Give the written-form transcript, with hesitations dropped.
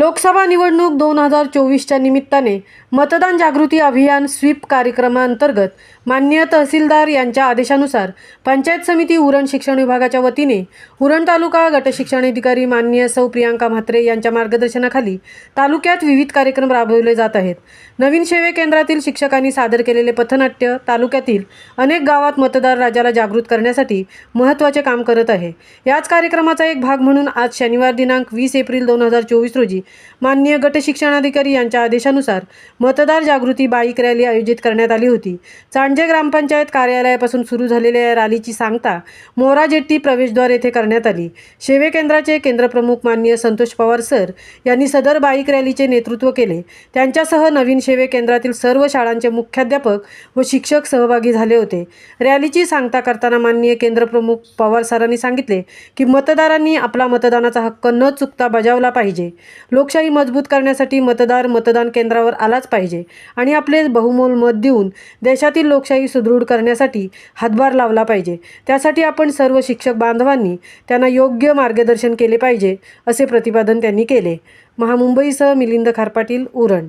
लोकसभा निवडणूक 2024च्या निमित्ताने मतदान जागृती अभियान स्वीप कार्यक्रमांतर्गत माननीय तहसीलदार यांच्या आदेशानुसार पंचायत समिती उरण शिक्षण विभागाच्या वतीने उरण तालुका गट शिक्षणाधिकारी माननीय सौ प्रियांका म्हात्रे यांच्या मार्गदर्शनाखाली तालुक्यात विविध कार्यक्रम राबवले जात आहेत। नवीन सेवे केंद्रातील शिक्षकांनी सादर केलेले पथनाट्य तालुक्यातील अनेक गावात मतदार राजाला जागृत करण्यासाठी महत्त्वाचे काम करत आहे। याच कार्यक्रमाचा एक भाग म्हणून आज शनिवार दिनांक 20 एप्रिल 2024 रोजी माननीय गट शिक्षणाधिकारी यांच्या आदेशानुसार मतदार जागृती बाईक रॅली आयोजित करण्यात आली होती। चांडजे ग्रामपंचायत कार्यालयापासून सुरू झालेल्या या रॅलीची सांगता मोरा जेट्टी प्रवेशद्वार येथे करण्यात आली। सेवे केंद्राचे केंद्रप्रमुख माननीय संतोष पवार सर यांनी सदर बाईक रॅलीचे नेतृत्व केले। त्यांच्यासह नवीन सेवे केंद्रातील सर्व शाळांचे मुख्याध्यापक व शिक्षक सहभागी झाले होते। रॅलीची सांगता करताना माननीय केंद्रप्रमुख पवार सरांनी सांगितले की मतदारांनी आपला मतदानाचा हक्क न चुकता बजावला पाहिजे। लोकशाही मजबूत करण्यासाठी मतदार मतदान केंद्रावर आलाच पाहिजे आणि आपले बहुमोल मत देऊन देशातील लोकशाही सुदृढ करण्यासाठी हातभार लावला पाहिजे। त्यासाठी आपण सर्व शिक्षक बांधवांनी त्यांना योग्य मार्गदर्शन केले पाहिजे असे प्रतिपादन त्यांनी केले। महामुंबईसह मिलिंद खारपाटील, उरण।